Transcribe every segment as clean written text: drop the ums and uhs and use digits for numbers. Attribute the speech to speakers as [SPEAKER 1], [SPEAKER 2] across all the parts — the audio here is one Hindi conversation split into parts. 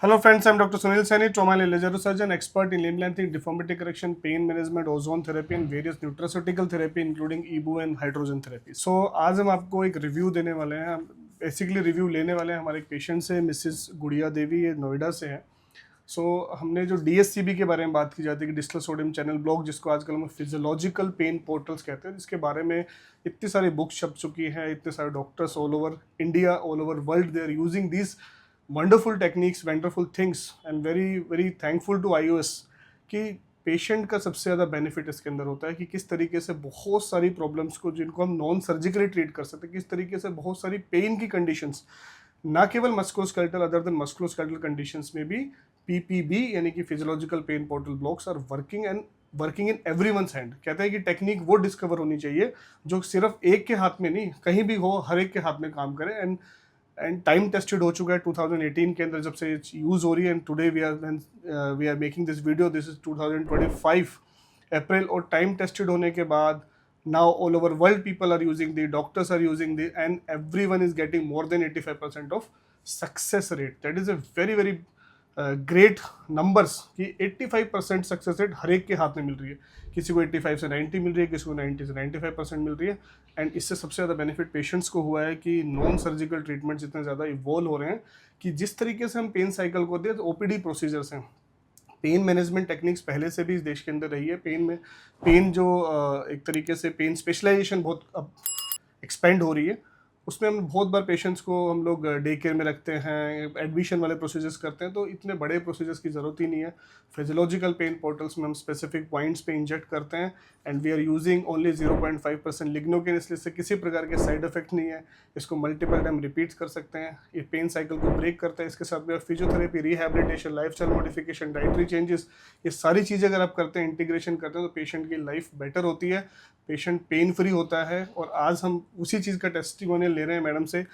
[SPEAKER 1] Hello friends, I'm Dr. Sunil Saini, trauma and laser surgeon, expert in limb lengthening, deformity correction, pain management, ozone therapy and various nutraceutical therapy including EBU and hydrogen therapy. So आज हम आपको एक रिव्यू देने वाले हैं, बेसिकली रिव्यू लेने वाले हैं हमारे एक पेशेंट से, मिसिस गुड़िया देवी, ये नोएडा से हैं. हमने जो DSCB के बारे में बात की जाती है कि डिस्टल सोडियम चैनल ब्लॉक, जिसको आजकल हम फिजियोलॉजिकल पेन पोर्टल्स कहते हैं, जिसके बारे में इतनी सारी बुक्स छप चुकी हैं, इतने सारे doctors all over India, all over world, they are using this wonderful techniques, wonderful things and very very thankful to iOS कि पेशेंट का सबसे ज़्यादा बेनिफिट इसके अंदर होता है कि किस तरीके से बहुत सारी प्रॉब्लम्स को, जिनको हम नॉन सर्जिकली ट्रीट कर सकते हैं, किस तरीके से बहुत सारी पेन की कंडीशंस, ना केवल musculoskeletal, other than musculoskeletal conditions में भी PPB यानी कि physiological pain portal blocks are working in everyone's hand. कहते हैं कि टेक्निक वो डिस्कवर होनी चाहिए जो सिर्फ एक के हाथ में नहीं, कहीं भी हो, हर एक के हाथ में काम करे. एंड टाइम टेस्टेड हो चुका है 2018 के अंदर जब से यूज़ हो रही है. And today we are making this video, this is 2025 April. और टाइम टेस्टेड होने के बाद now all over world people are using the, doctors are using the, and everyone is getting more than 85% of success rate. That is a very very great numbers कि 85% सक्सेस रेट हर एक के हाथ में मिल रही है. किसी को 85 से 90 मिल रही है, किसी को 90 से 95% मिल रही है. एंड इससे सबसे ज़्यादा बेनिफिट पेशेंट्स को हुआ है कि नॉन सर्जिकल ट्रीटमेंट्स इतने ज़्यादा इवॉल्व हो रहे हैं कि जिस तरीके से हम पेन साइकिल को दें, तो OPD प्रोसीजर्स हैं, पेन मैनेजमेंट टेक्निक्स पहले से भी इस देश के अंदर रही है. पेन जो एक तरीके से पेन स्पेशलाइजेशन बहुत अब एक्सपेंड हो रही है, उसमें हम बहुत बार पेशेंट्स को हम लोग डे केयर में रखते हैं, एडमिशन वाले प्रोसीजर्स करते हैं, तो इतने बड़े प्रोसीजर्स की ज़रूरत ही नहीं है. फिजियोलॉजिकल पेन पोर्टल्स में हम स्पेसिफिक पॉइंट्स पे इंजेक्ट करते हैं and we are using only 0.5% lignocaine, इसलिए इससे किसी प्रकार के साइड इफेक्ट नहीं है. इसको मल्टीपल टाइम रिपीट कर सकते हैं. ये पेन साइकिल को ब्रेक करता है. इसके साथ में physiotherapy, rehabilitation, lifestyle modification, dietary changes, ये सारी चीज़ें अगर आप करते हैं, इंटीग्रेशन करते हैं, तो पेशेंट की लाइफ बेटर होती है, पेशेंट पेन फ्री होता है. और आज हम उसी चीज़ का टेस्टिमोनियल ले रहे हैं मैडम से.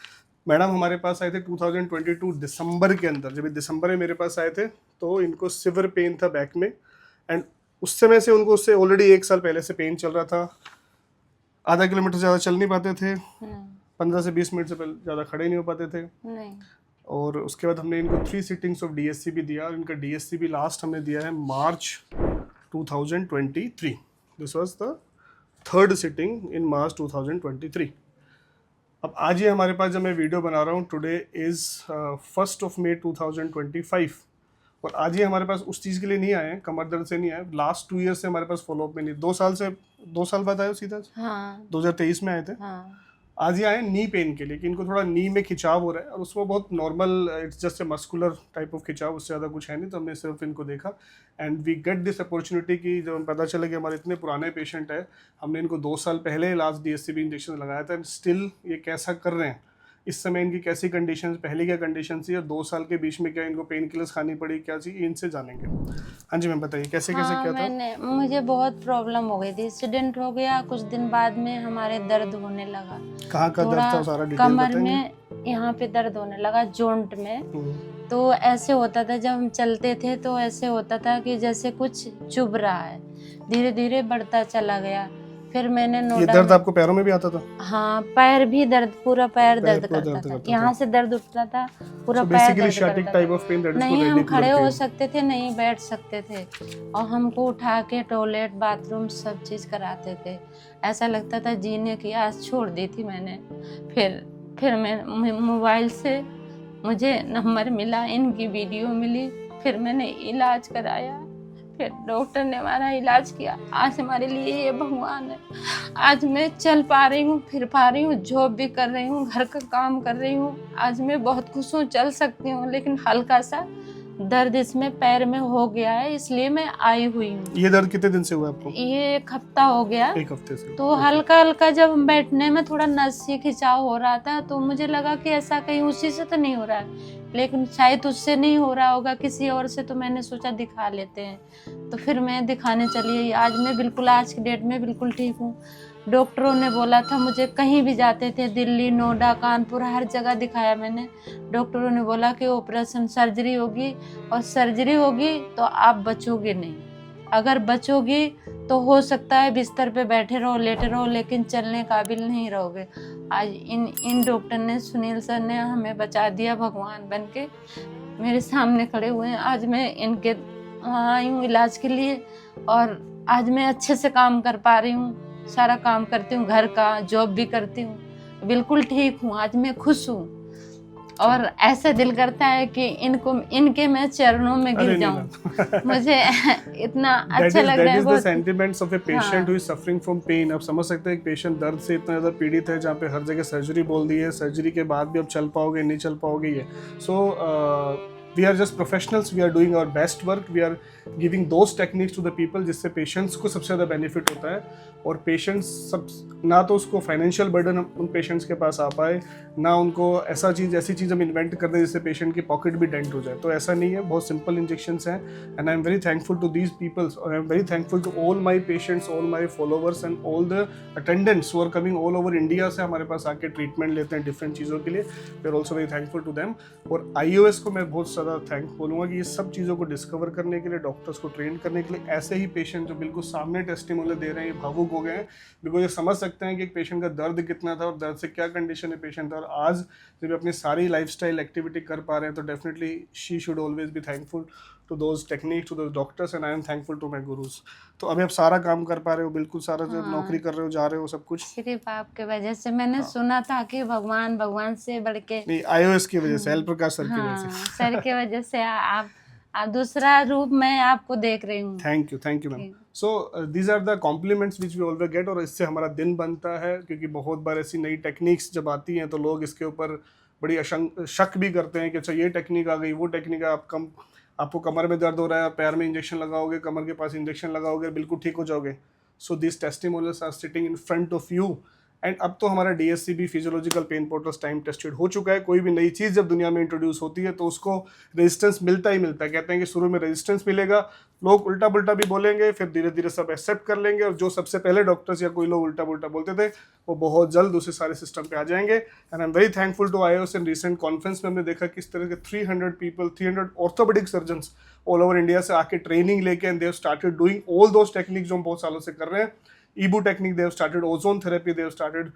[SPEAKER 1] मैडम हमारे पास आए थे 2022 दिसंबर के अंदर. जब दिसंबर में मेरे पास आए थे तो इनको सिवियर पेन था बैक में, एंड उस समय से उनको, उससे ऑलरेडी 1 साल पहले से पेन चल रहा था. आधा किलोमीटर से ज़्यादा चल नहीं पाते थे, 15 से 20 मिनट से ज़्यादा खड़े नहीं हो पाते थे. नहीं. और उसके बाद हमने इनको 3 सिटिंग्स ऑफ DSCB दिया, और इनका DSCB लास्ट हमने दिया है March 2023. This was the 3rd sitting in March 2023. अब आज ही हमारे पास जब मैं वीडियो बना रहा हूँ, टुडे इज़ 1 May 2025, और आज ही हमारे पास उस चीज़ के लिए नहीं आए, कमर दर्द से नहीं आए. लास्ट 2 ईयर से हमारे पास फॉलोअप में नहीं, 2 साल बाद आए सीधा. हाँ. 2023 में आए थे. हाँ. आज ही आए नी पेन के लिए कि इनको थोड़ा नी में खिंचाव हो रहा है, और उसमें बहुत normal, it's just a muscular type of खिंचाव, उससे ज़्यादा कुछ है नहीं. तो हमने सिर्फ इनको देखा and we get this opportunity कि जब हमें पता चला कि हमारे इतने पुराने पेशेंट है, हमने इनको 2 साल पहले लास्ट DSCB इंजेक्शन लगाया था, एंड स्टिल ये कैसा कर रहे हैं. इस समय इनकी कैसी कंडीशंस, पहले क्या कंडीशन थी, और 2 साल के बीच में क्या इनको पेन किलर्स खानी पड़ी, क्या चीज़, इनसे जानेंगे. हाँ जी मैम बताइए कैसे कैसे क्या था.
[SPEAKER 2] मुझे बहुत प्रॉब्लम हो गई थी, एक्सीडेंट हो गया, कुछ दिन बाद में हमारे दर्द होने लगा.
[SPEAKER 1] कहाँ का दर्द था, सारा डिटेल
[SPEAKER 2] कमर में, यहाँ पे दर्द होने लगा, जॉइंट में. तो ऐसे होता था जब हम चलते थे, तो ऐसे होता था कि जैसे कुछ चुभ रहा है. धीरे धीरे बढ़ता चला गया. फिर मैंने
[SPEAKER 1] ये दर्द आपको पैरों में भी आता था?
[SPEAKER 2] हाँ, पैर भी दर्द, पूरा पैर दर्द करता था. यहाँ से दर्द उठता था, पूरा पैर दर्द करता था. नहीं हम खड़े हो सकते थे, नहीं बैठ सकते थे, और हमको उठा के टॉयलेट, बाथरूम सब चीज़ कराते थे. ऐसा लगता था जीने की आस छोड़ दी थी मैंने. फिर मैं मोबाइल से मुझे नंबर मिला, इनकी वीडियो मिली, फिर मैंने इलाज कराया. फिर डॉक्टर ने हमारा इलाज किया. आज हमारे लिए ये भगवान है. आज मैं चल पा रही हूँ, फिर पा रही हूँ, जॉब भी कर रही हूँ, घर का काम कर रही हूँ. आज मैं बहुत खुश हूँ, चल सकती हूँ, लेकिन हल्का सा दर्द इसमें पैर में हो गया है, इसलिए मैं आई हुई हूँ.
[SPEAKER 1] ये दर्द कितने दिन से हुआ आपको?
[SPEAKER 2] ये 1 हफ्ता हो गया.
[SPEAKER 1] 1 हफ्ते से.
[SPEAKER 2] तो हल्का हल्का जब बैठने में थोड़ा नस खिंचाव हो रहा था, तो मुझे लगा कि ऐसा कहीं उसी से तो नहीं हो रहा है, लेकिन शायद उससे नहीं हो रहा होगा, किसी और से. तो मैंने सोचा दिखा लेते हैं, तो फिर मैं दिखाने चली. आज मैं बिल्कुल, आज की डेट में बिल्कुल ठीक हूँ. डॉक्टरों ने बोला था मुझे, कहीं भी जाते थे, दिल्ली, नोएडा, कानपुर, हर जगह दिखाया मैंने. डॉक्टरों ने बोला कि ऑपरेशन, सर्जरी होगी, और सर्जरी होगी तो आप बचोगे नहीं. अगर बचोगी तो हो सकता है बिस्तर पे बैठे रहो, लेटे रहो, लेकिन चलने काबिल नहीं रहोगे. आज इन डॉक्टर ने, सुनील सर ने हमें बचा दिया भगवान बनके. मेरे सामने खड़े हुए हैं। आज मैं इनके वहाँ आई हूँ इलाज के लिए और आज मैं अच्छे से काम कर पा रही हूँ, सारा काम करती हूँ, घर का जॉब भी करती हूँ, बिल्कुल ठीक हूँ। आज मैं खुश हूँ और ऐसा दिल करता है कि इनके मैं चरणों में गिर जाऊं। मुझे इतना अच्छा लग रहा है।
[SPEAKER 1] That is the sentiments of a patient who is suffering from pain। आप समझ सकते हैं एक पेशेंट दर्द से इतना ज़्यादा पीड़ित है जहाँ पे हर जगह सर्जरी बोल दी है, सर्जरी के बाद भी अब चल पाओगे नहीं चल पाओगे ये। So we are just professionals, we are doing our best work, we are giving those techniques to the people जिससे पेशेंट्स को सबसे ज़्यादा बेनिफिट होता है। और पेशेंट्स सब ना तो उसको फाइनेंशियल बर्डन उन पेशेंट्स के पास आ पाए, ना उनको ऐसी चीज़ हम इन्वेंट कर दें जिससे पेशेंट की पॉकेट भी डेंट हो जाए। तो ऐसा नहीं है, बहुत सिंपल इंजेक्शंस हैं। And I am very thankful to these peoples, I am very thankful to all my patients, all my followers and all the attendants who are coming all over India से हमारे पास आके ट्रीटमेंट लेते हैं डिफरेंट चीज़ों के लिए। We are also very thankful to them. और IOS को मैं बहुत ज़्यादा थैंक बोलूँगा कि ये सब चीज़ों को डिस्कवर करने के लिए, डॉक्टर्स को ट्रेन करने के लिए, ऐसे ही पेशेंट जो बिल्कुल सामने टेस्टिमोनियल दे रहे हैं ये भावुक हो गए हैं, बिकॉज ये समझ सकते हैं कि एक पेशेंट का दर्द कितना था और दर्द से क्या कंडीशन है पेशेंट था। और आज जब अपनी सारी लाइफस्टाइल एक्टिविटी कर पा रहे हैं तो definitely she should always be thankful to those techniques, to those doctors, and I am thankful to my gurus. तो अभी आप सारा काम कर पा रहे हो, बिल्कुल सारा जो नौकरी कर रहे हो, जा रहे हो, सब कुछ
[SPEAKER 2] सिर्फ आपके वजह से। मैंने सुना था कि भगवान से बढ़ के
[SPEAKER 1] नहीं, IOS की वजह से, एल प्रकाश सर की वजह से,
[SPEAKER 2] सर की वजह से आप दूसरा रूप मैं आपको देख रही हूँ।
[SPEAKER 1] Thank you ma'am. So these are the compliments which we always get, और इससे हमारा दिन बनता है क्योंकि बहुत बार ऐसी नई टेक्निक्स जब आती हैं तो लोग इसके ऊपर बड़ी शक भी करते हैं कि अच्छा ये टेक्निक आ गई, वो टेक्निक आपको कमर में दर्द हो रहा है, पैर में इंजेक्शन लगाओगे, कमर के पास इंजेक्शन लगाओगे, बिल्कुल ठीक हो जाओगे। So this testimonials are sitting in front of you. And अब तो हमारा DSC भी physiological pain portals time tested हो चुका है। कोई भी नई चीज़ जब दुनिया में इंट्रोड्यूस होती है तो उसको रेजिस्टेंस मिलता ही मिलता है। कहते हैं कि शुरू में रेजिस्टेंस मिलेगा, लोग उल्टा पुल्टा भी बोलेंगे, फिर धीरे धीरे सब एक्सेप्ट कर लेंगे, और जो सबसे पहले डॉक्टर्स या कोई लोग उल्टा पुल्टा बोलते थे वो बहुत जल्द दूसरे सारे सिस्टम पे आ जाएंगे। And I am very thankful to IOS। In recent conference में हमने देखा किस तरह के 300 orthopaedic surgeons all over India से आके ट्रेनिंग लेके, and they have started doing all those techniques जो हम बहुत सालों से कर रहे हैं। ईबू technique, they have started ozone therapy, they have started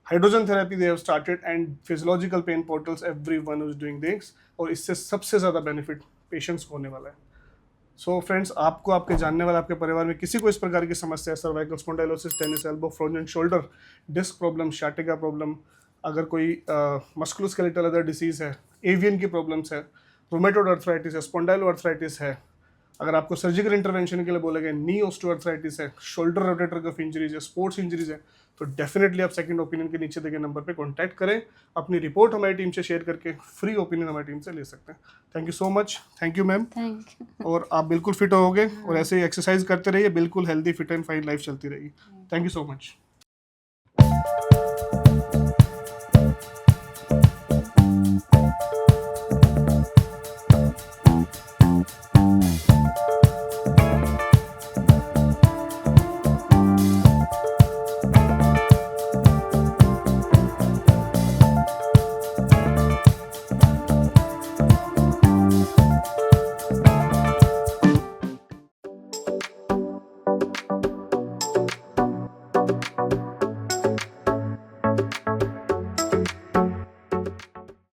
[SPEAKER 1] hydrogen therapy, they have started, and physiological pain portals, everyone is doing this. और इससे सबसे ज़्यादा बेनिफिट पेशेंट्स को होने वाला है। सो फ्रेंड्स, आपको, आपके जानने वाले, आपके परिवार में किसी को इस प्रकार की समस्या है, cervical spondylosis, tennis elbow, frozen shoulder, disc problem, sciatica problem, अगर कोई मस्कुलोस्केलेटल अदर डिसीज़ है, एवियन की प्रॉब्लम्स है, रोमेटोड अर्थराइटिस है, स्पॉन्डाइलो अर्थराइटिस है, अगर आपको सर्जिकल इंटरवेंशन के लिए बोले गए नी ऑस्टियोआर्थराइटिस है, शोल्डर रोटेटर कफ इंजरीज है, स्पोर्ट्स इंजरीज है, तो डेफिनेटली आप सेकंड ओपिनियन के नीचे दिए नंबर पे कांटेक्ट करें। अपनी रिपोर्ट हमारी टीम से शेयर करके फ्री ओपिनियन हमारी टीम से ले सकते हैं। Thank you so much. Thank you ma'am.
[SPEAKER 2] Thank you.
[SPEAKER 1] और आप बिल्कुल फिट होगे और ऐसे ही एक्सरसाइज करते रहिए, बिल्कुल healthy fit and fine life चलती रहेगी। Thank you so much.